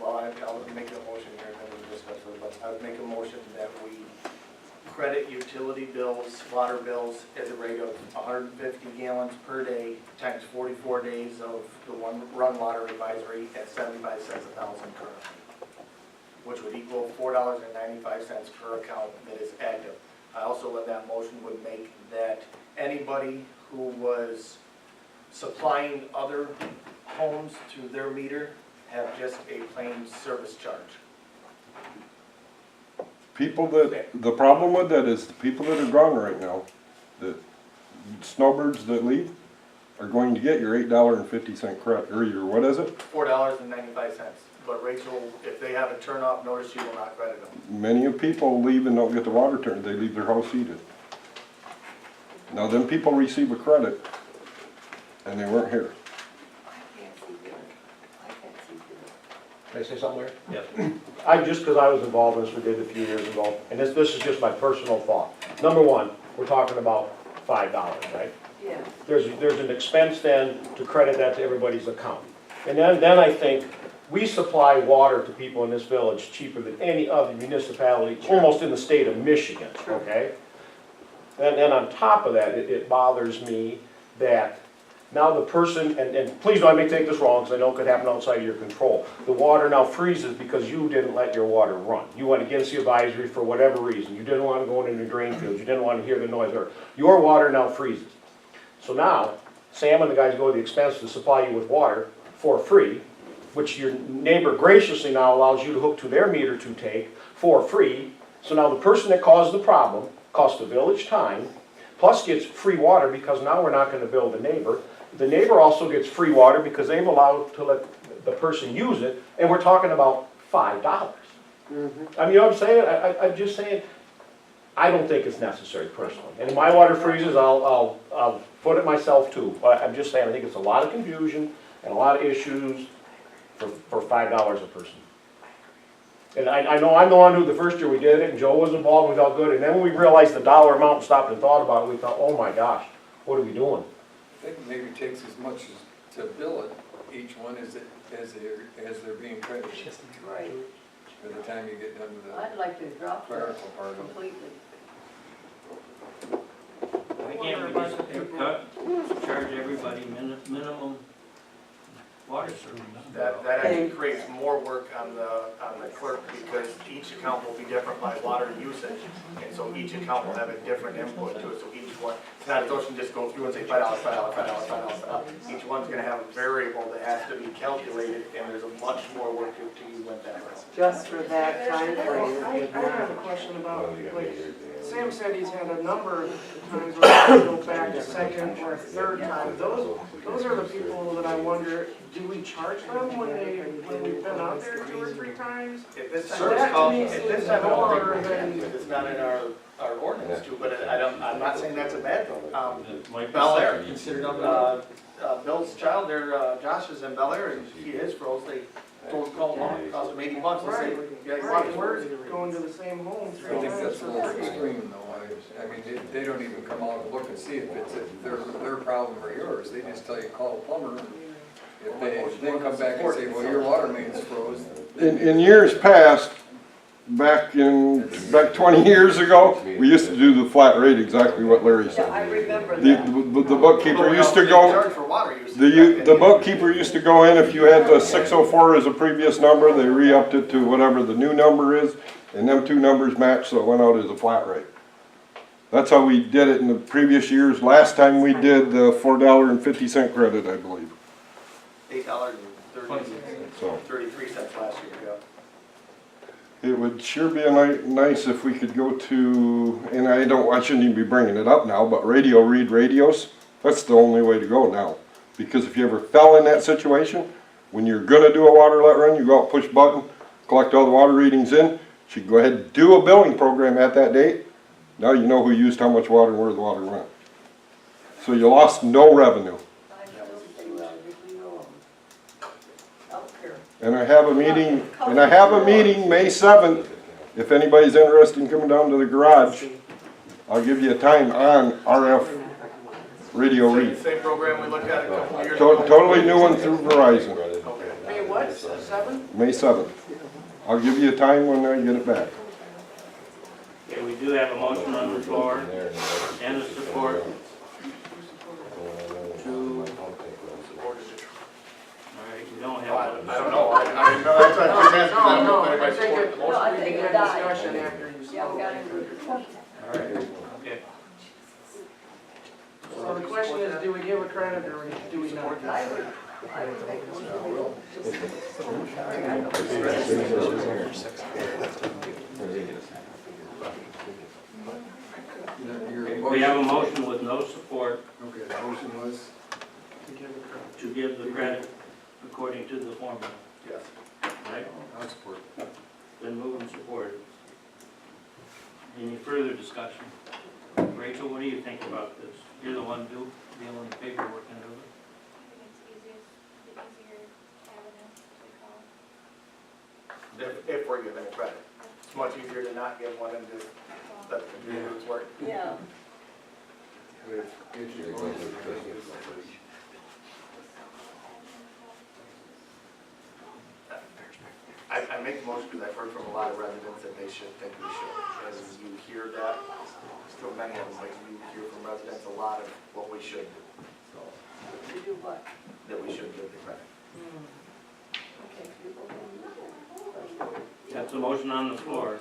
well, I'll make a motion here, and then we'll discuss it, but I would make a motion that we credit utility bills, water bills at the rate of 150 gallons per day times 44 days of the one run water advisory at 75 cents a thousand currently, which would equal $4.95 per account that is active. I also, in that motion, would make that anybody who was supplying other homes to their meter have just a plain service charge. People that, the problem with that is the people that are gone right now, the snowbirds that leave, are going to get your $8.50 credit, or your, what is it? $4.95. But Rachel, if they have a turn off notice, you will not credit them. Many of people leave and don't get the water turned, they leave their house heated. Now them people receive a credit, and they weren't here. Can I say something, Larry? Yes. Just because I was involved in this, we did a few years ago, and this is just my personal thought. Number one, we're talking about $5, right? Yeah. There's an expense then to credit that to everybody's account. And then I think we supply water to people in this village cheaper than any other municipality, almost in the state of Michigan, okay? And then on top of that, it bothers me that now the person, and please don't let me take this wrong, because I know it could happen outside of your control. The water now freezes because you didn't let your water run. You went against the advisory for whatever reason. You didn't want to go into the drain fields. You didn't want to hear the noise. Or your water now freezes. So now, Sam and the guys go to the expense to supply you with water for free, which your neighbor graciously now allows you to hook to their meter to take for free. So now the person that caused the problem costs the village time, plus gets free water because now we're not going to bill the neighbor. The neighbor also gets free water because they've allowed to let the person use it, and we're talking about $5. I mean, you know what I'm saying? I'm just saying, I don't think it's necessary personally. And if my water freezes, I'll foot it myself too. But I'm just saying, I think it's a lot of confusion and a lot of issues for $5 a person. And I know I'm the one who the first year we did it, and Joe was involved, we felt good, and then when we realized the dollar amount and stopped and thought about it, we thought, oh my gosh, what are we doing? I think maybe it takes as much as to bill it, each one as they're being credited, Right. by the time you get done with the I'd like to drop that clerical part of it. completely. Why can't we just cut, charge everybody minimum water service? That actually creates more work on the clerk because each account will be different by water usage. And so each account will have a different input to it, so each one, it's not as though you can just go through and say $5, $5, $5, $5. Each one's gonna have a variable that has to be calculated, and there's a much more work to you with that. Just for that time frame. I have a question about, like, Sam said he's had a number of times where he go back a second or a third time. Those are the people that I wonder, do we charge them when we've been out there 2 or 3 times? At this time, So that to me at this seems time, I more don't than, think it's not in our ordinance too, but I'm not saying that's a bad thing. Might be Bel Air, something considered Bill's child, Josh is in Bel Air, and he is froze, they told call him, it cost him $80, they say, right, you guys right, want we're it? going to the same home 3 I think times that's a for little free. extreme though, I mean, they don't even come out and look and see if it's their problem or yours, they just tell you call a plumber. And if they then come back and say, well, your water main's froze. In years past, back 20 years ago, we used to do the flat rate, exactly what Larry Yeah, said. I remember The, that. the bookkeeper used to go, Charge for water usage. the bookkeeper used to go in, if you had the 604 as a previous number, they re-upped it to whatever the new number is, and them two numbers matched, so it went out as a flat rate. That's how we did it in the previous years. Last time we did the $4.50 credit, I believe. $8.33 last year, yeah. It would sure be nice if we could go to, and I shouldn't even be bringing it up now, but radio read radios, that's the only way to go now. Because if you ever fell in that situation, when you're gonna do a water let run, you go out, push button, collect all the water readings in, you go ahead and do a billing program at that date. Now you know who used how much water and where the water went. So you lost no revenue. I still see that if we know them. Out there. And I have a meeting, May 7th, if anybody's interested in coming down to the garage. I'll give you a time on RF radio read. Same program we looked at a couple of years ago. Totally new one through Verizon. Okay. Hey, what? what, 7? May 7th. I'll give you a time when I get it back. Okay, we do have a motion on the floor and a support to, all right, we don't have. I don't know, I mean, no, that's what I was just asking, I don't know if I anybody think supported it, the No, I motion. think we it can died. have discussion after you Yeah, we got spoke. it. All right, okay. So the question is, do we give a credit or do we not? I would make a motion. We have a motion with no support Okay, the motion was, To give a credit. to give the credit according to the formula, Yes. right? I'll support. Been moved and supported. Any further discussion? Rachel, what do you think about this? You're the one dealing with the paperwork and everything. I think it's the easier avenue to call. If we're given a credit. It's much easier to not give one and just let the computers work. Yeah. I make the motion because I've heard from a lot of residents that they should think we should. As you hear that, so many of them, like you hear from residents, a lot of what we should do. So, To do what? that we should give the credit. Okay, people can- That's a motion on the floor.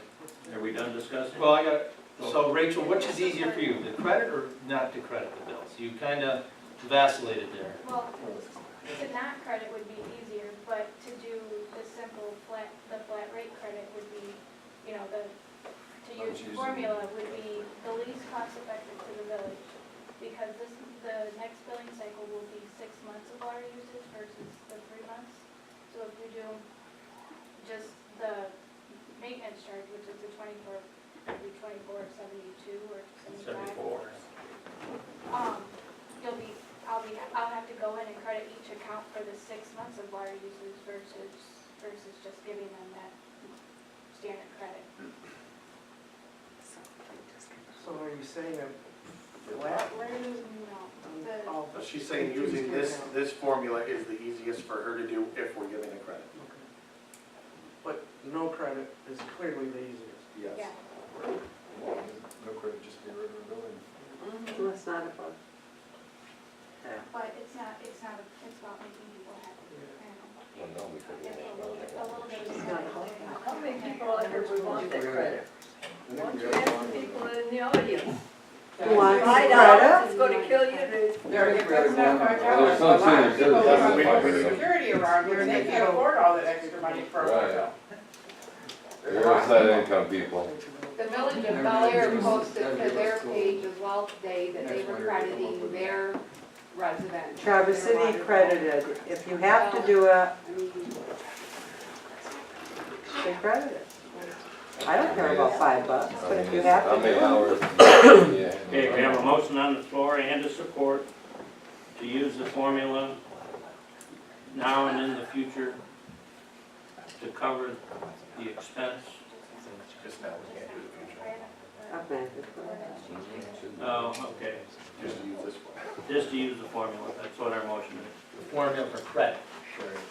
Are we done discussing? Well, I got, so Rachel, which is easier for you, to credit or not to credit the bills? You kind of vacillated there. Well, to not credit would be easier, but to do the simple the flat rate credit would be, you know, to use the formula would be the least cost effective to the village. Because the next billing cycle will be 6 months of water usage versus the 3 months. So if we do just the maintenance charge, which is the 24, maybe 24, 72 or 75. 74. I'll have to go in and credit each account for the 6 months of water usage versus just giving them that standard credit. So are you saying that flat rate is? No, Oh, But she's saying using this formula is the easiest for her to do if we're giving a credit. Okay. But no credit is clearly the easiest. Yes. yeah. No credit, just be rid of the building. Well, it's not above. But it's about making people happy. And a little bit of How many people out here would want that credit? Why don't you ask the people in the audience? Who wants $5, credit? it's gonna kill you to. There's some senior citizens that want security around here, and they can't afford all that extra money for a hotel. There's that income people. The Village of Bel Air posted to their page as well today that they were crediting their residents. Traverse City credited. If you have to do it, they credit it. I don't care about $5, but if you have How to do many it. hours? Yeah. Okay, we have a motion on the floor and a support to use the formula now and in the future to cover the expense. Just now, we can't do the future. Okay. Oh, okay. Just use this one. Just to use the formula, that's what our motion is, The formula for credit,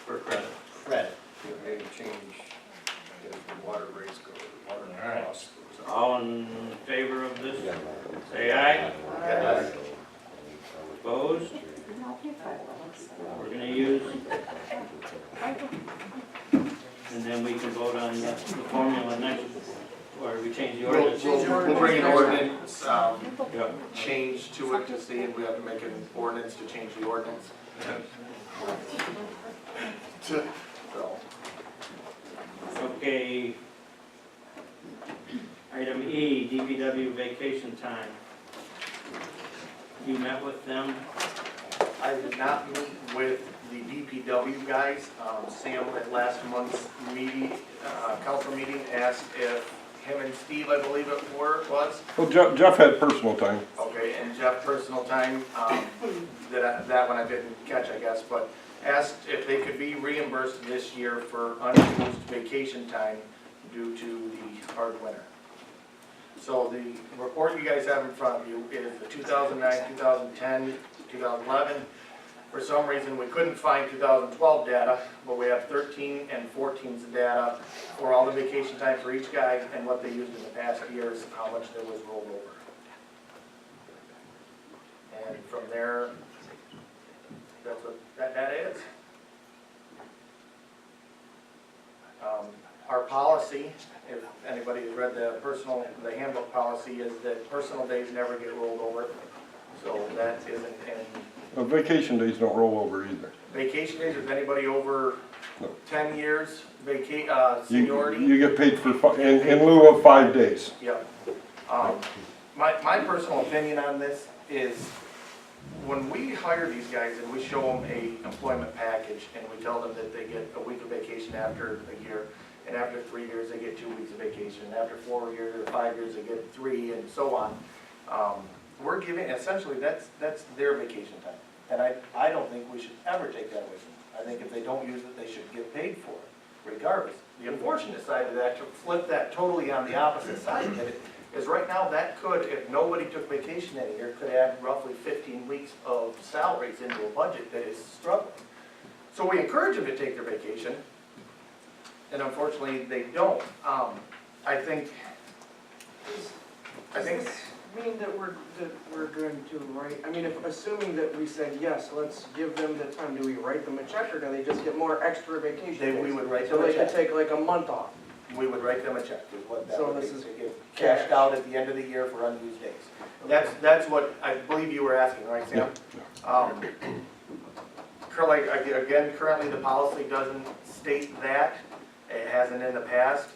for credit. credit. It may change as the water rates go, the water All right. costs goes up. All in favor of this, say aye. Yes. Opposed? We're gonna use, and then we can vote on the formula next, or we change the ordinance. We'll bring an ordinance, Yeah. change to it to see if we have to make an ordinance to change the ordinance. So, Okay. Item E, DPW vacation time. You met with them? I did not meet with the DPW guys. Sam at last month's meeting, council meeting, asked if him and Steve, I believe it was, Well, Jeff had personal time. okay, and Jeff personal time, that one I didn't catch, I guess, but asked if they could be reimbursed this year for unused vacation time due to the hard winter. So the report you guys have in front of you is the 2009, 2010, 2011, For some reason, we couldn't find 2012 data, but we have 13 and 14's data for all the vacation time for each guy and what they used in the past years, how much there was rolled over. And from there, that's what that data is. Our policy, if anybody has read the handbook policy, is that personal days never get rolled over. So that isn't in Vacation days don't roll over either. vacation days, if anybody over No. 10 years, You, seniority. you get paid for, in lieu of 5 days. Yep. My personal opinion on this is, when we hire these guys and we show them a employment package and we tell them that they get a week of vacation after a year, and after 3 years they get 2 weeks of vacation, and after 4 years or 5 years they get 3, and so on. We're giving, essentially, that's their vacation time. And I don't think we should ever take that away from them. I think if they don't use it, they should get paid for it, regardless. The unfortunate side of that, to flip that totally on the opposite side of it, is right now that could, if nobody took vacation in a year, could add roughly 15 weeks of salaries into a budget that is struggling. So we encourage them to take their vacation, and unfortunately they don't. I think. Does this mean that we're going to write, I mean, if, assuming that we said, yes, let's give them the time, do we write them a check, or do they just get more extra vacation days? We would write So them a they could check. take like a month off? We would write them a check, is what that So would be, this is to get cashed out at the end of the year for unused days. That's what I believe you were asking, right, Sam? Currently the policy doesn't state that. It hasn't in the past.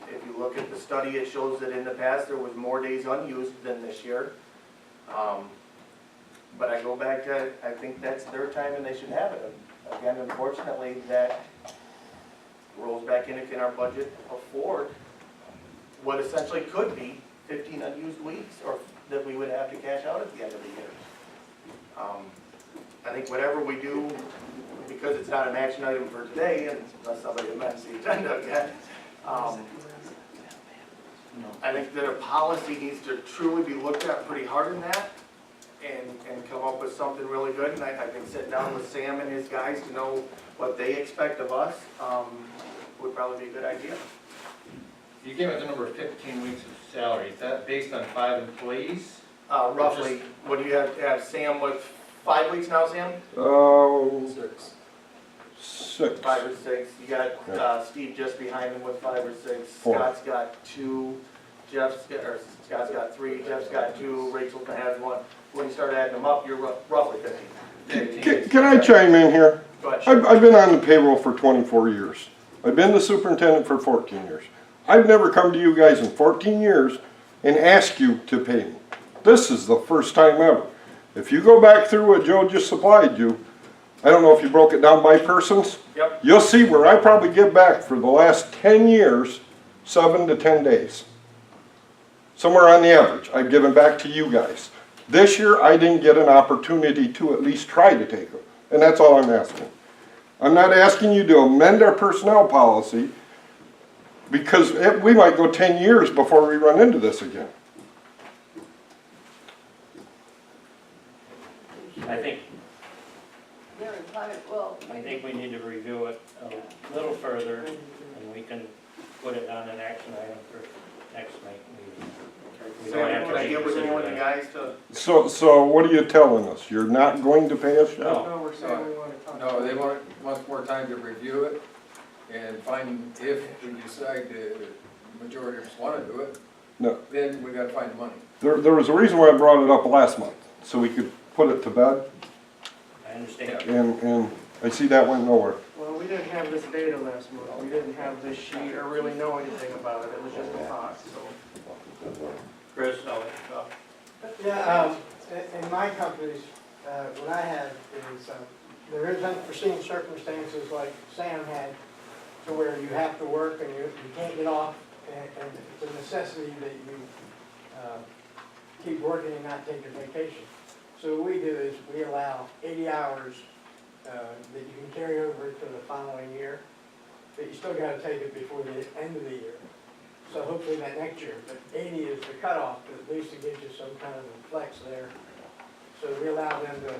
If you look at the study, it shows that in the past there was more days unused than this year. But I go back to, I think that's their time and they should have it. Again, unfortunately, that rolls back into, can our budget afford what essentially could be 15 unused weeks, or that we would have to cash out at the end of the year? I think whatever we do, because it's not an action item for today, and unless somebody amends the agenda again, I think that a policy needs to truly be looked at pretty hard in that, and come up with something really good. And I think sitting down with Sam and his guys to know what they expect of us would probably be a good idea. You gave us the number of 15 weeks of salary. Is that based on 5 employees? Roughly, what do you have Sam with 5 weeks now, Sam? 6. 6. 5 or 6. You got Steve just behind him with 5 or 6. 4. Scott's got 2. Scott's got 3. Jeff's got 2. Rachel has 1. When you start adding them up, you're roughly 15. Can I chime in here? Go ahead, sure. I've been on the payroll for 24 years. I've been the superintendent for 14 years. I've never come to you guys in 14 years and asked you to pay me. This is the first time ever. If you go back through what Joe just supplied you, I don't know if you broke it down by persons. Yep. You'll see where I probably give back for the last 10 years, 7 to 10 days. Somewhere on the average, I've given back to you guys. This year, I didn't get an opportunity to at least try to take them, and that's all I'm asking. I'm not asking you to amend our personnel policy, because we might go 10 years before we run into this again. I think, They're entitled, well, I think we need to review it a little further, and we can put it on an action item for next night meeting. We don't have Sam, to can I make get with you and the decisions. guys to? So what are you telling us? You're not going to pay us yet? No. No, we're saying we want to talk. No, they want more time to review it and find, if we decide the majority of us want to do it, No. then we gotta find the money. There was a reason why I brought it up last month, so we could put it to bed, I understand. and I see that went nowhere. Well, we didn't have this data last month, we didn't have this sheet or really know anything about it, it was just a thought, so. Chris, I'll let you talk. Yeah, in my companies, what I have is, there is unforeseen circumstances like Sam had, to where you have to work and you can't get off, and it's a necessity that you keep working and not take your vacation. So what we do is we allow 80 hours that you can carry over to the following year, but you still gotta take it before the end of the year. So hopefully that next year, but 80 is the cutoff, but at least it gives you some kind of a flex there. so we allow them to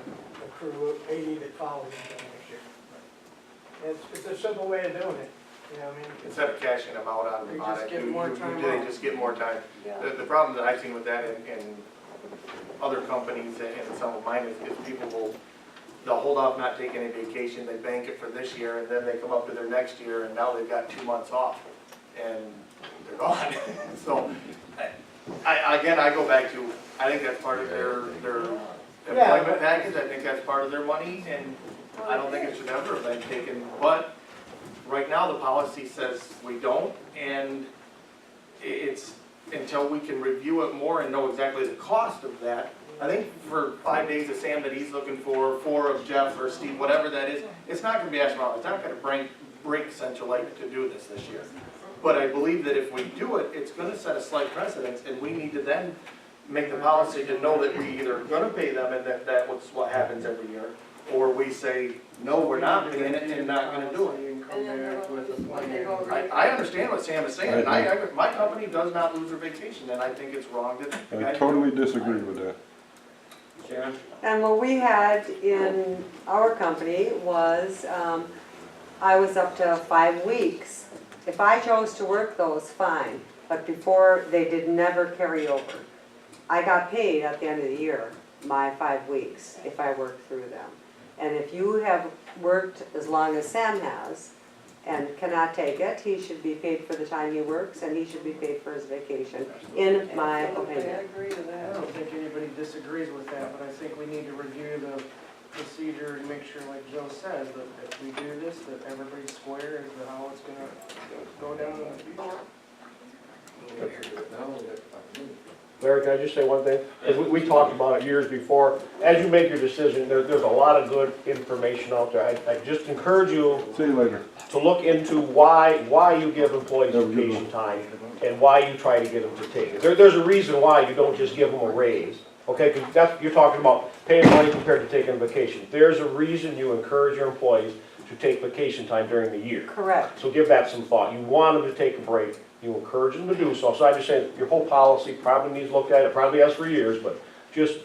accrue 80 that follows into next year. It's a simple way of doing it, you know, I mean, Instead of cashing them out on You on just it, get more time they off. just get more time. Yeah. The problem that I've seen with that in other companies and some of mine is people they'll hold off not taking any vacation, they bank it for this year, and then they come up to their next year, and now they've got 2 months off, and they're gone. So, again, I go back to, I think that's part of their employment package, I think that's part of their money, and I don't think it should ever have been taken, but right now, the policy says we don't, and it's, until we can review it more and know exactly the cost of that, I think for 5 days of Sam that he's looking for, 4 of Jeff or Steve, whatever that is, it's not gonna be astronomical, it's not gonna break Central Lake to do this year. But I believe that if we do it, it's gonna set a slight precedence, and we need to then make the policy to know that we either gonna pay them, and that was what happens every year, or we say, no, we're not paying it and not gonna do it. And then they're gonna lose when they go. I understand what Sam is saying, and my company does not lose their vacation, and I think it's wrong that. I totally disagree with that. Sharon? And what we had in our company was, I was up to 5 weeks. If I chose to work those, fine, but before, they did never carry over. I got paid at the end of the year, my 5 weeks, if I worked through them. And if you have worked as long as Sam has and cannot take it, he should be paid for the time he works, and he should be paid for his vacation, in my I opinion. agree to I that. don't think anybody disagrees with that, but I think we need to review the procedure and make sure, like Joe says, that if we do this, that everybody's square as to how it's gonna go down in the future. Larry, can I just say one thing? We talked about it years before. As you make your decision, there's a lot of good information out there. I just encourage you See you later. to look into why you give employees vacation time and why you try to get them to take it. There's a reason why you don't just give them a raise, okay? Because that's, you're talking about paying money compared to taking a vacation. There's a reason you encourage your employees to take vacation time during the year. Correct. So give that some thought. You want them to take a break, you encourage them to do so. So I just say, your whole policy probably needs looked at, it probably has for years, but just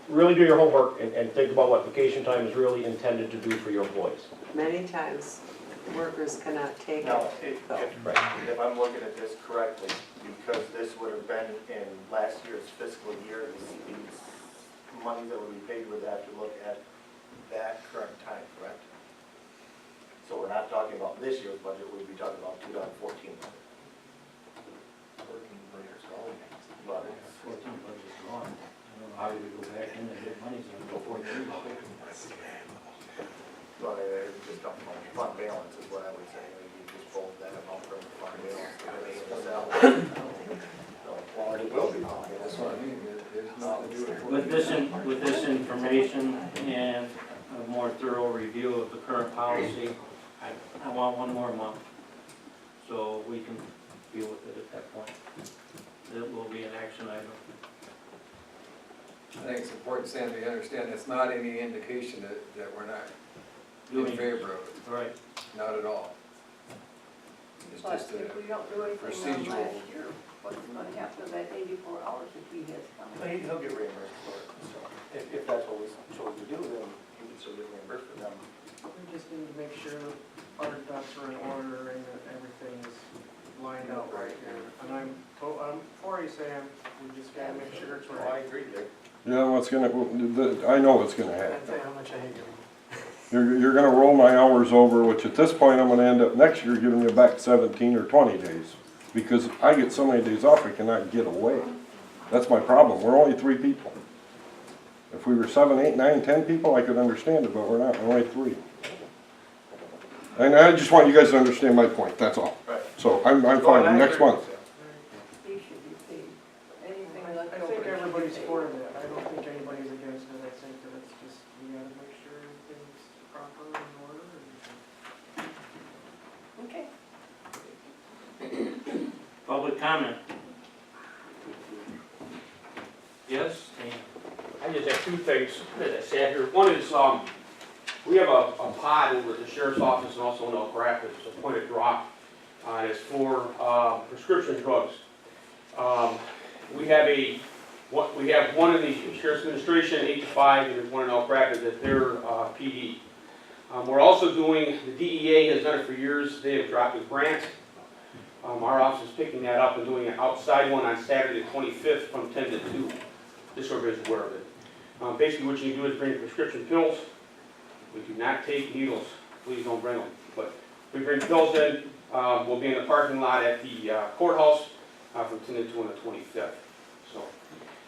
really do your homework and think about what vacation time is really intended to do for your employees. Many times, workers cannot take Now, it. if I'm looking at this correctly, because this would have been in last year's fiscal year, these money that would be paid would have to look at that current time, correct? So we're not talking about this year's budget, we'd be talking about 2014 budget. But it's, 14 budget's gone. I don't know how you would go back in and get money before you. but it's just a fund balance is what I would say, maybe you just fold that amount from the fund balance to pay in the salary. So, well, it will be fund balance. That's what I mean, there's nothing to do with. With this information and a more thorough review of the current policy, I want 1 more month, so we can deal with it at that point. It will be an action item. I think it's important, Sam, to understand, it's not any indication that we're not in favor of it, Right. not at all. It's But just if we don't do anything on procedural. last year, what's gonna happen to that 84 hours if he has coming? He'll get reimbursed for it, so if that's what we chose to do, then he would still get reimbursed for them. We just need to make sure that our ducks are in order and that everything is lined out right here. And I'm for you, Sam, we just gotta make sure it's Well, I right. agree, Dick. Yeah, I know what's gonna happen. I'll tell you how much I hate it. You're gonna roll my hours over, which at this point, I'm gonna end up next year giving you back 17 or 20 days. Because I get so many days off, I cannot get away. That's my problem. We're only 3 people. If we were 7, 8, 9, 10 people, I could understand it, but we're not, we're only 3. And I just want you guys to understand my point, that's all. Right. So I'm fine, next month. He should be paid. Anything I left over. think everybody's for that. I don't think anybody's against it. I think that it's just, we gotta make sure everything's proper and in order and. Okay. Public comment? Yes, Dan? I just have 2 things that I said here. One is, we have a pod over at the sheriff's office and also in Elk Rapids, it's a Pointed Rock, and it's for prescription drugs. We have a we have one in the Sheriff's Administration, 8 to 5, and there's one in Elk Rapids at their PD. We're also doing, the DEA has done it for years, they have dropped a grant. Our office is picking that up and doing an outside one on Saturday the 25th from 10 to 2. Just so everybody's aware of it. Basically what you do is bring prescription pills. We do not take needles, please don't bring them. But we bring pills in, we'll be in the parking lot at the courthouse from 10 to 2 on the 25th. So,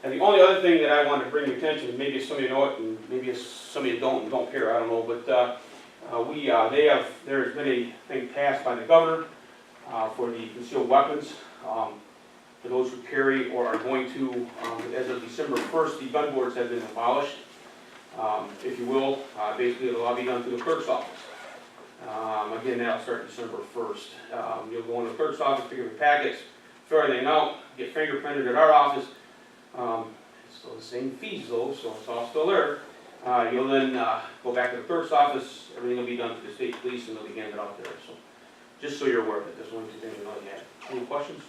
and the only other thing that I wanted to bring to your attention, maybe some of you know it and maybe some of you don't and don't care, I don't know, but there's been a thing passed by the governor for the concealed weapons. For those who carry or are going to, as of December 1st, the gun boards have been abolished. If you will, basically it'll all be done through the clerk's office. Again, that'll start December 1st. You'll go in the clerk's office, pick up your packets, fill everything out, get fingerprinted at our office. It's still the same fees though, so it's all still there. You'll then go back to the clerk's office, everything will be done through the state police and they'll be handed out there. So, just so you're aware of it, that's one of the things you know you have. Any questions?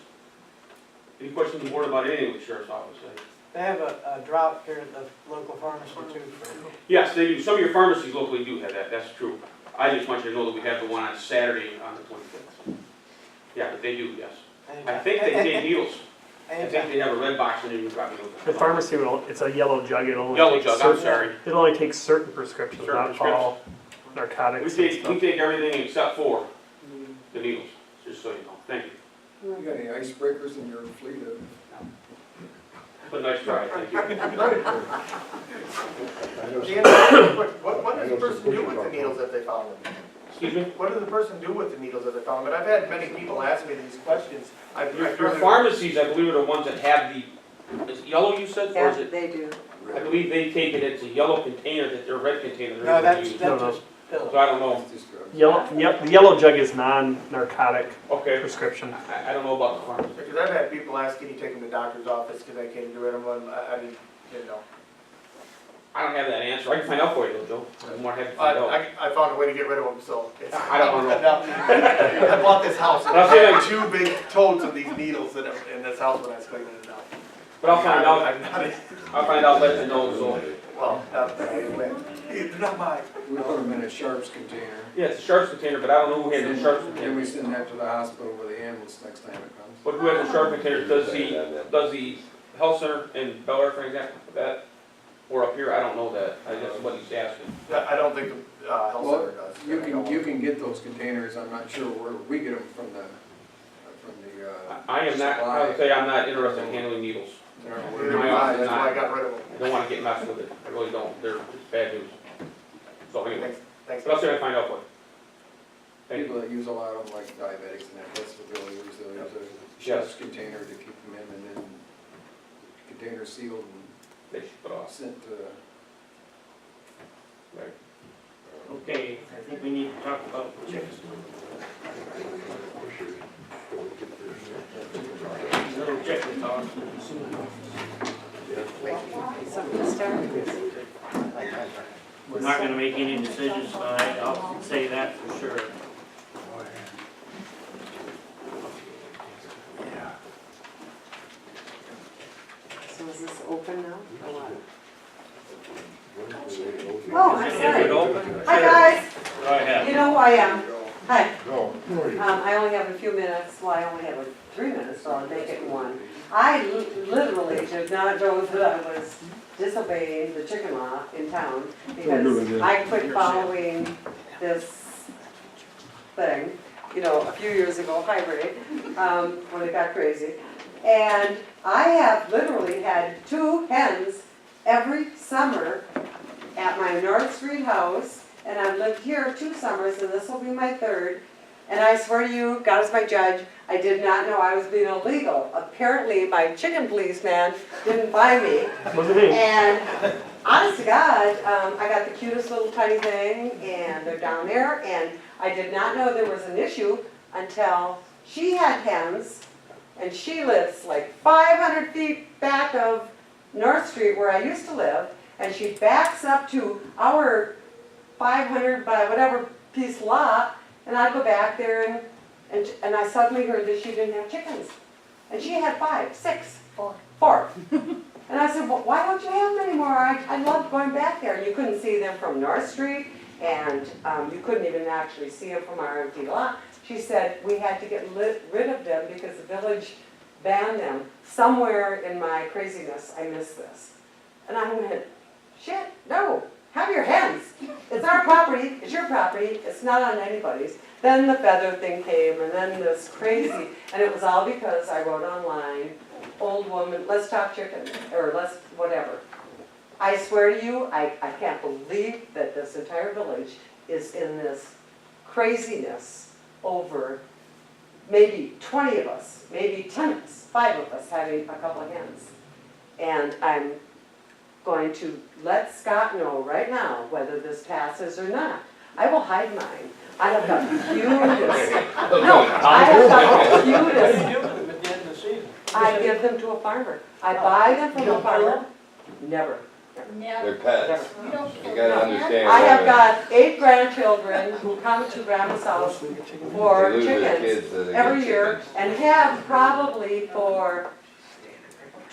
Any questions on the board about anything with the sheriff's office? They have a drop here at the local pharmacy too. Yes, they do. Some of your pharmacies locally do have that, that's true. I just want you to know that we have the one on Saturday on the 25th. Yeah, but they do, yes. I think they take needles. I think they have a red box and then you probably know. The pharmacy will, it's a yellow jug, it'll only Yellow take jug, I'm certain, sorry. it'll only take certain prescriptions, Certain not all narcotics We and take stuff. everything except for the needles, just so you know. Thank you. You got any icebreakers in your fleet of? But nice try, thank you. What does the person do with the needles if they found them? Excuse me? What does the person do with the needles if they found them? But I've had many people ask me these questions. Your pharmacies, I believe, are the ones that have the, is it yellow you said, or Yeah, is it? they do. I believe they take it, it's a yellow container, that they're red container. they're No, able to that's use. just pills. So I don't know. The yellow jug is non-narcotic Okay. prescription. I don't know about the pharmacy. Because I've had people ask, can you take them to the doctor's office because I can't get rid of them? I didn't know. I don't have that answer. I can find out for you though, Joe. I'm more happy to find out. I found a way to get rid of them, so. I don't know. I bought this house, and But I'll I say had two big totes of these needles in this house when I was cleaning it out. But I'll find out. I'm not, I'll find out, let you know, so. well, they're not mine. We put them in a Sharps container, Yeah, it's a Sharps container, but I don't know who has the Sharps then container. we send that to the hospital with the ambulance next time it comes. But who has the Sharps container? Does the health center in Bel Air, for example, that? Or up here, I don't know that. I guess what he's asking. I don't think the health Well, center does. you can get those containers, I'm not sure where, we get them from the I am not, I would say I'm not interested in handling needles. That's why I got rid of them. I don't wanna get messed with it. I really don't. They're just bad news. So anyway, Thanks. but I'll see if I can find out what. Thank you. people that use a lot of them, like diabetics and that's what they'll use a Sharps container to keep them in and then container sealed and They should put off. sent to Right. Okay, I think we need to talk about checks. Little check to talk. Something to start. We're not gonna make any decisions tonight, I'll say that for sure. So is this open now or what? Oh, I'm Is it sorry. open? Hi, guys. Go ahead. You know who I am. Hi. I only have a few minutes, well, I only have 3 minutes, so I'll make it in one. I literally did not know that I was disobeying the chicken law in town because I quit following this thing, you know, a few years ago, hybrid, when it got crazy. And I have literally had 2 hens every summer at my North Street house. And I've lived here 2 summers, and this will be my 3rd. And I swear to you, God is my judge, I did not know I was being illegal. Apparently, my chicken policeman didn't buy me. And honest to God, I got the cutest little tiny thing, and they're down there. And I did not know there was an issue until she had hens, and she lives like 500 feet back of North Street where I used to live. And she backs up to our 500 by whatever piece lot, and I go back there and I suddenly heard that she didn't have chickens. And she had 5, 6, 4. And I said, well, why don't you have them anymore? I loved going back there. And you couldn't see them from North Street, and you couldn't even actually see them from our empty lot. She said, we had to get rid of them because the village banned them. Somewhere in my craziness, I missed this. And I went, shit, no, have your hens. It's our property, it's your property, it's not on anybody's. Then the feather thing came, and then this crazy, and it was all because I wrote online, old woman, let's talk chicken, or let's whatever. I swear to you, I can't believe that this entire village is in this craziness over maybe 20 of us, maybe 10 of us, 5 of us having a couple of hens. And I'm going to let Scott know right now whether this passes or not. I will hide mine. I have got the cutest, no, I have got the cutest. What do you do with them at the end of the season? I give them to a farmer. I buy them from a farmer. Never. They're pets. You don't You kill gotta them. understand. I have got 8 grandchildren who come to grandma's house for They lose their chickens kids, so they every get year chickens. and have probably for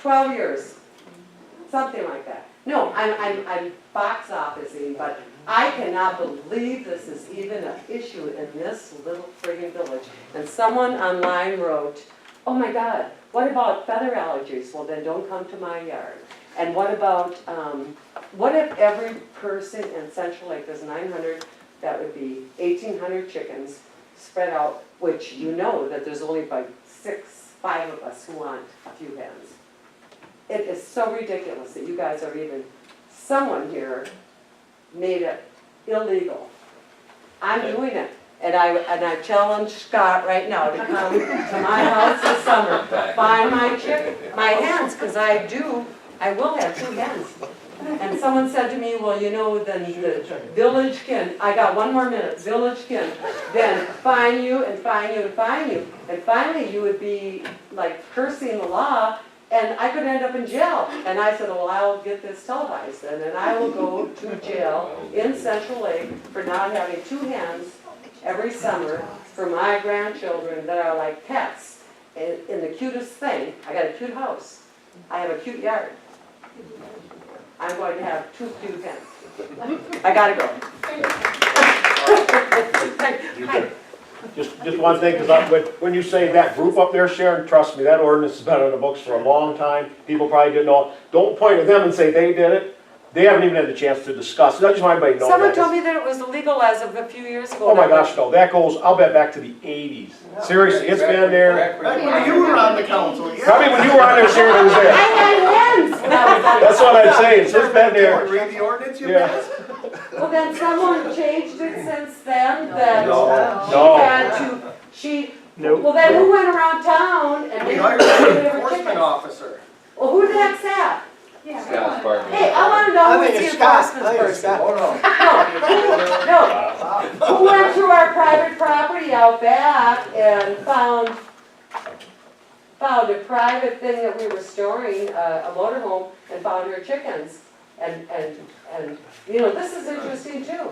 12 years. Something like that. No, I'm box officing, but I cannot believe this is even an issue in this little friggin' village. And someone online wrote, oh my God, what about feather allergies? Well, then don't come to my yard. And what about, what if every person in Central Lake, there's 900, that would be 1,800 chickens spread out, which you know that there's only like 5 of us who want a few hens. It is so ridiculous that you guys are even, someone here made it illegal. I'm doing it. And I challenge Scott right now to come to my house this summer, find my hens, because I will have 2 hens. And someone said to me, well, you know, then the village can, I got 1 more minute, village can then fine you and fine you and fine you. And finally you would be like cursing the law, and I could end up in jail. And I said, well, I'll get this televised then, and I will go to jail in Central Lake for not having 2 hens every summer for my grandchildren that are like pets. And the cutest thing, I got a cute house. I have a cute yard. I'm going to have 2 cute hens. I gotta go. Just one thing, because when you say that group up there, Sharon, trust me, that ordinance has been in the books for a long time. People probably didn't know. Don't point at them and say they did it. They haven't even had the chance to discuss it. I just want everybody to know that. Someone told me that it was illegal as of a few years ago. Oh my gosh, no, that goes, I'll bet back to the 80s. Seriously, it's been there. Back when you were on the council, yeah. Probably when you were on there, Sharon, it was I there. had hens when I was on. That's what I'm saying, so it's been there. Read the ordinance, you Yeah. guys? Well, then someone changed it since then, that No. Nope. well, then who went around town and We made hired every an enforcement chicken? officer. Well, who the heck's that? Scott's partner. Hey, I wanna know who's the enforcement person. Hold on. No, who went through our private property out back and found a private thing that we were storing, a motorhome, and found her chickens. And, you know, this is interesting too.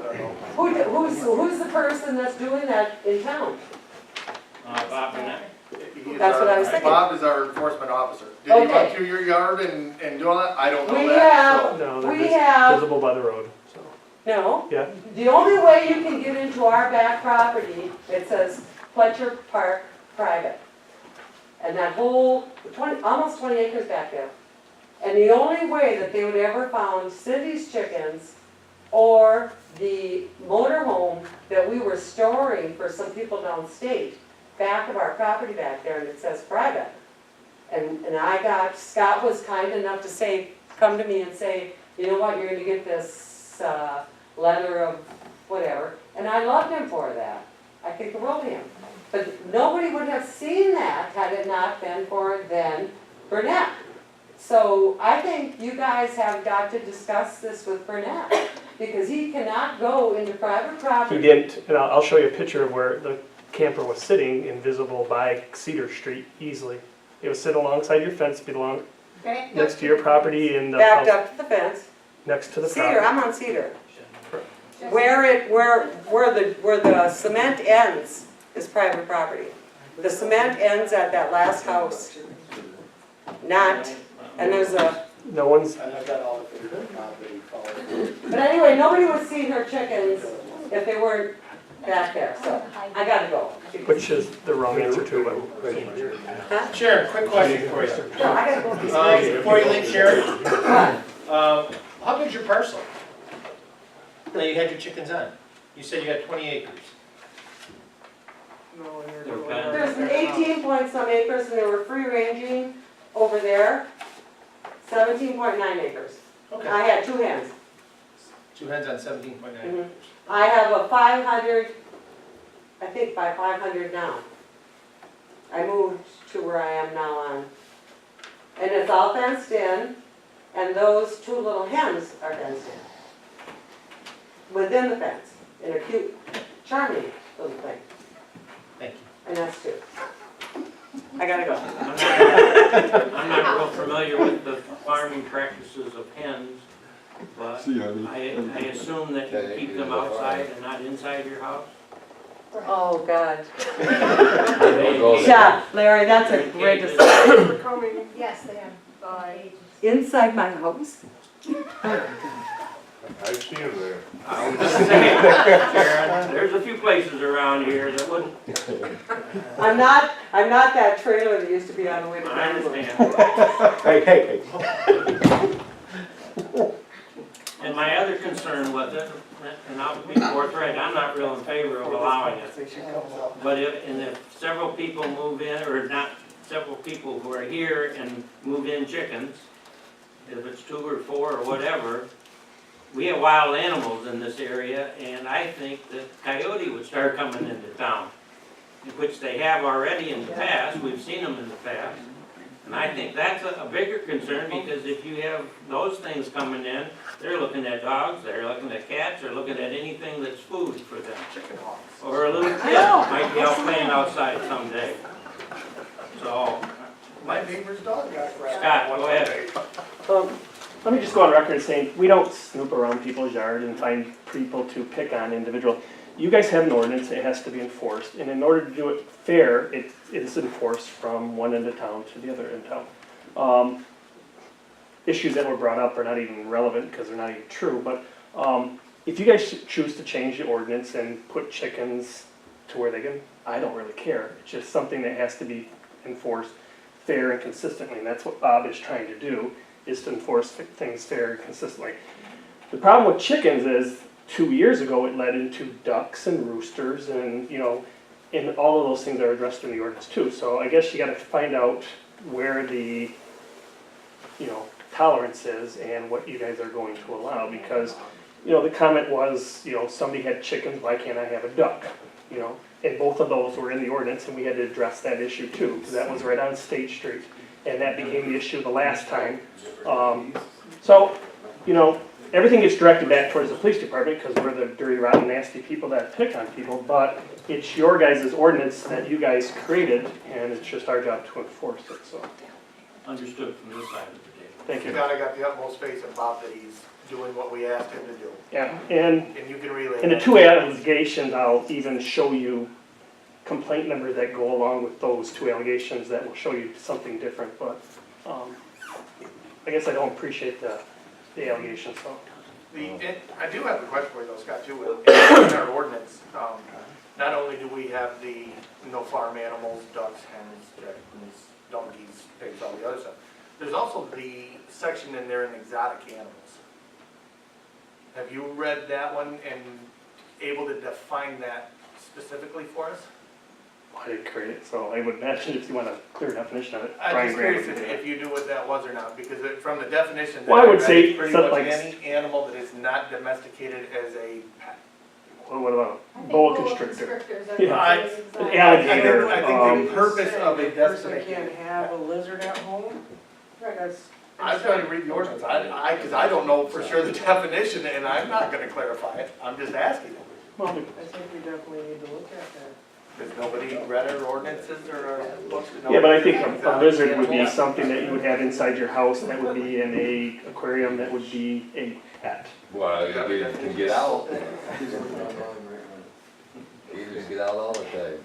Who's the person that's doing that in town? Bob Burnett. That's what I was thinking. Bob is our enforcement officer. Did he Okay. run through your yard and do all that? I don't know We that. have, No, they're we just have, visible by the road, so, no, yeah. the only way you can get into our back property, it says Fletcher Park Private. And that whole, almost 20 acres back there. And the only way that they would ever found Cindy's chickens or the motorhome that we were storing for some people downstate, back of our property back there, and it says private. And Scott was kind enough to say, come to me and say, you know what, you're gonna get this letter of whatever. And I loved him for that. I think the world of him. But nobody would have seen that had it not been for then Burnett. So I think you guys have got to discuss this with Burnett, because he cannot go into private property. He didn't, and I'll show you a picture of where the camper was sitting, invisible by Cedar Street easily. It was sitting alongside your fence, next to your property in the Backed up to the fence. next to the Cedar, property. I'm on Cedar. Where the cement ends is private property. The cement ends at that last house. Not, and there's a No one's, And I've got all the favorite property followed. But anyway, nobody was seeing her chickens if they weren't back there, so I gotta go. which is the wrong answer to what. Sharon, quick question for you. No, I gotta go. Before you leave, Sharon, how big's your parcel that you had your chickens on? You said you had 20 acres. No, and They're they're bad. There's an 18 point some acres and they were free ranging over there, 17.9 acres. Okay. I had 2 hens. 2 hens on 17.9 acres. Mhm. I have a 500, I think by 500 now. I moved to where I am now on. And it's all fenced in, and those 2 little hens are fenced in. Within the fence, in a cute, charming little thing. Thank you. And that's 2. I gotta go. I'm not real familiar with the farming practices of hens, but See, honey. I assume that you keep them outside and not inside your house? Oh, God. They- Yeah, Larry, that's a great discussion. We're coming. Yes, they have. Inside my house? I've seen them there. I was just saying, Sharon, there's a few places around here that wouldn't, I'm not that trailer that used to be on the way to I Denver. understand. Hey, hey. And my other concern was that, and I'll be forthright, I'm not real in favor of allowing it. But if several people move in, or not several people who are here and move in chickens, if it's 2 or 4 or whatever, we have wild animals in this area, and I think that coyote would start coming into town, which they have already in the past, we've seen them in the past. And I think that's a bigger concern, because if you have those things coming in, they're looking at dogs, they're looking at cats, they're looking at anything that's food for them. Chicken hawks. Or a little kid might be out playing outside someday. So, My neighbor's dog got grabbed. Scott, go ahead. Let me just go on record saying, we don't snoop around people's yard and find people to pick on individual. You guys have an ordinance, it has to be enforced, and in order to do it fair, it is enforced from one end of town to the other end of town. Issues that were brought up are not even relevant because they're not even true, but if you guys choose to change the ordinance and put chickens to where they can, I don't really care. It's just something that has to be enforced fair and consistently, and that's what Bob is trying to do, is to enforce things fair and consistently. The problem with chickens is, 2 years ago, it led into ducks and roosters, and, and all of those things are addressed in the ordinance too. So I guess you gotta find out where the, tolerance is and what you guys are going to allow, because, the comment was, somebody had chickens, why can't I have a duck? And both of those were in the ordinance, and we had to address that issue too, because that was right on State Street, and that became the issue the last time. Everything gets directed back towards the police department, because we're the dirty, rotten, nasty people that pick on people, but it's your guys' ordinance that you guys created, and it's just our job to enforce it, so. Understood from this side of the table. Thank you. I got the utmost faith in Bob that he's doing what we asked him to do. Yeah, and And you can relay in the that. 2 allegations, I'll even show you complaint numbers that go along with those 2 allegations that will show you something different, but, I guess I don't appreciate the allegations, so. I do have a question for you though, Scott, too. In our ordinance, not only do we have the no farm animals, ducks, hens, chickens, donkeys, pigs, all the other stuff, there's also the section in there in exotic animals. Have you read that one and able to define that specifically for us? I didn't create it, so I would imagine if you want a clear definition of it. I'm Brian just Graham curious would do if that. you knew what that was or not, because from the definition. Well, I would say it's pretty something much like- any animal that is not domesticated as a pet. Well, what about boa constrictor? Yeah. An I alligator. think the purpose of a A person domesticated. can't have a lizard at home? That's. I'm trying to read the ordinance, because I don't know for sure the definition, and I'm not gonna clarify it, I'm just asking. Well, I think we definitely need to look at that. Has nobody read our ordinances or our books to know? yeah, but I think a exotic lizard would be animals? something that you would have inside your house, that would be in a aquarium, that would be a pet. Well, you can get out. You just get out all the time.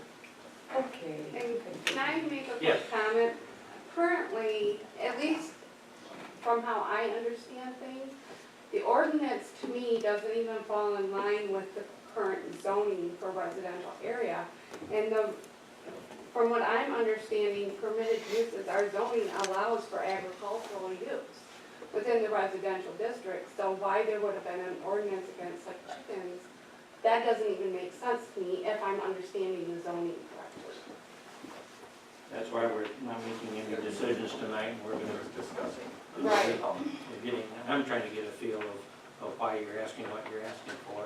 Okay. And can I make a Yes. quick comment? Currently, at least from how I understand things, the ordinance to me doesn't even fall in line with the current zoning for residential area. And from what I'm understanding, permitted uses, our zoning allows for agricultural use within the residential district. So why there would have been an ordinance against like chickens, that doesn't even make sense to me if I'm understanding the zoning correctly. That's why we're not making any decisions tonight, we're gonna discuss it. Right. We're getting, I'm trying to get a feel of why you're asking what you're asking for.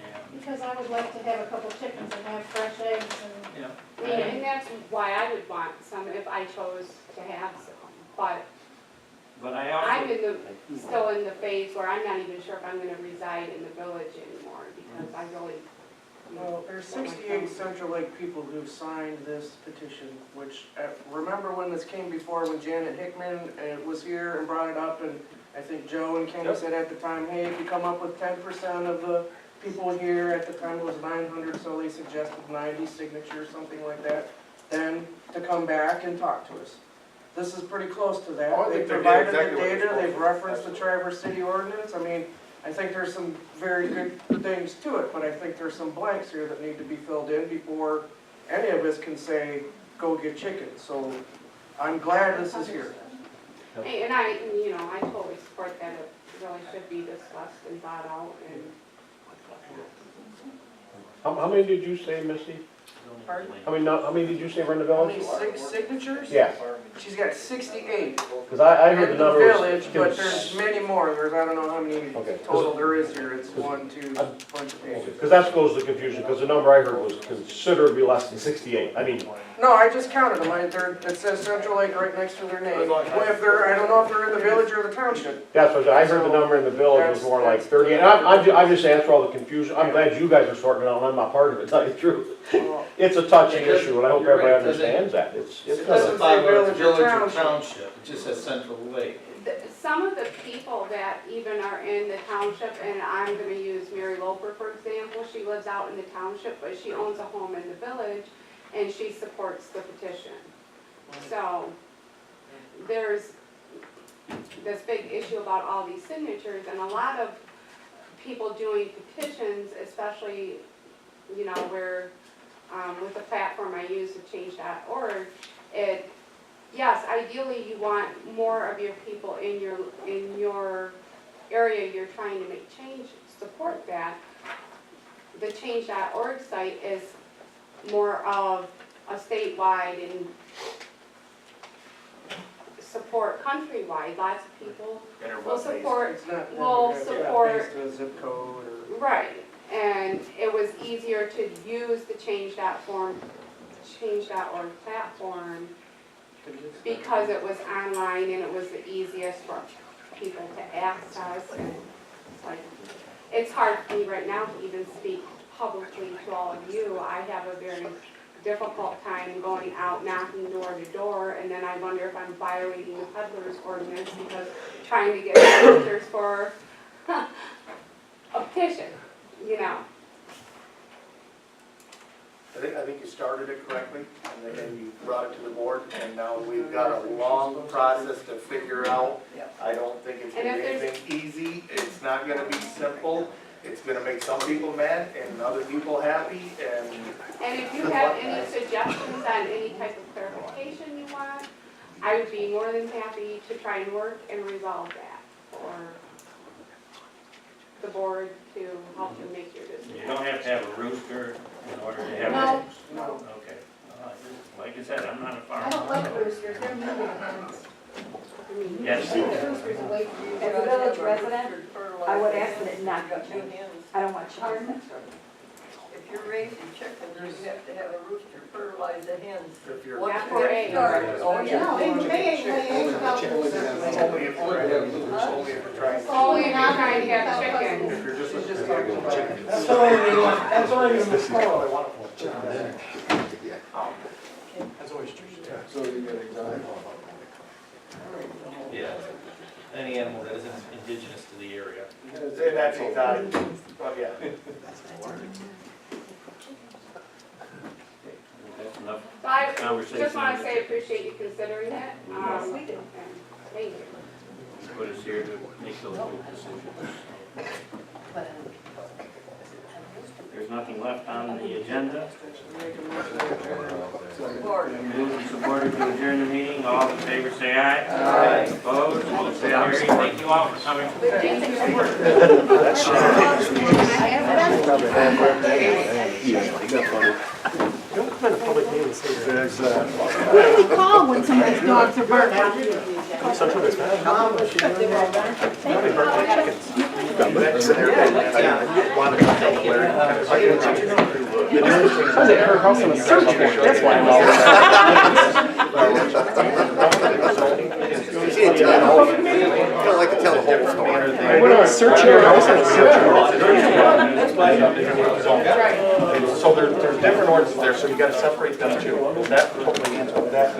And, Because I would like to have a couple chickens and have fresh eggs and. yeah. And that's why I would want some if I chose to have some. But But I I'm also, still in the phase where I'm not even sure if I'm gonna reside in the village anymore because I really. Well, there's 68 Central Lake people who signed this petition, which, remember when this came before, when Janet Hickman was here and brought it up, and I think Joe and Kenny said at the time, hey, if you come up with 10% of the people here, at the time it was 900, so they suggested 90 signatures, something like that, then to come back and talk to us. This is pretty close to that. Oh, I They think they did provided exactly the what they're data, supposed they've to. referenced the Traverse City ordinance, I mean, I think there's some very good things to it, but I think there's some blanks here that need to be filled in before any of us can say, go get chickens. So I'm glad this is here. And I totally support that it really should be discussed and thought out and. How many did you say, Misty? Pardon? How many did you say were in the How village? many signatures? Yeah, She's got 68 because I heard the in the number was. village, but there's many more. There's, I don't know how many Okay. total there is here. It's one, two, bunch of pages. Because that goes to confusion, because the number I heard was considerably less than 68. I mean, No, I just counted them. It says Central Lake right next to their name. Well, if they're, I don't know if they're in the village or the township. that's what, I heard the number in the village was more like 30. And I'm just answering all the confusion. I'm glad you guys are sorting it out, and I'm not part of it, to tell you the truth. It's a touchy issue, and I hope You're right, everybody doesn't- understands that. It's It doesn't doesn't talk say about village or village or township. township, it just says Central Lake. Some of the people that even are in the township, and I'm gonna use Mary Loper, for example, she lives out in the township, but she owns a home in the village, and she supports the petition. So, there's this big issue about all these signatures, and a lot of people doing petitions, especially, where, with the platform I use, the change.org, yes, ideally you want more of your people in your area you're trying to make change, support that. The change.org site is more of a statewide and support countrywide. Lots of people will support, It's not, will based support, on a zip code or. right. And it was easier to use the change.org platform because it was online and it was the easiest for people to access. And it's hard for me right now to even speak publicly to all of you. I have a very difficult time going out knocking door to door, and then I wonder if I'm violating the peddler's ordinance because trying to get signatures for a petition, I think you started it correctly, and then you brought it to the board, and now we've got a long process to figure out. I don't think it's gonna And be if there's- anything easy, it's not gonna be simple, it's gonna make some people mad and other people happy, and And if you have any suggestions on any type of clarification you want, I would be more than happy to try and work and resolve that for the board to help you make your decision. you don't have to have a rooster in order to have No. eggs. No. Okay. Like I said, I'm not a farmer. I don't like roosters, they're mean to hens. Yes. Keep the roosters away from you. As a village resident, I would ask that it not be Two changed. I don't want chickens. If you're raising chickens, you have to have a rooster fertilize the hens. if you're. Once Not you for get eggs. started. Oh, yeah. No, they ain't laying about. Only if you're trying. Only if you're trying to have chickens. If you're just. She's just talking about chickens. That's all I mean, that's all I mean. That's always true. So you got exotic. Yeah. Any animal that isn't indigenous to the area. And that's exotic, but yeah. That's enough. So I Conversation. just want to say, I appreciate you considering it. Yes, we do. Thank you. put us here to make those big decisions. There's nothing left on the agenda. Moved and supported to adjourn the meeting. All in favor say aye. Aye. Opposed? Motion carried. Thank you all for coming. What do we call when somebody's dogs are barking? Her house on a search warrant, that's why I'm Don't like to tell the whole story. I went on a search your house on a search warrant. So there's different ordinances there, so you gotta separate them too. That totally answers that.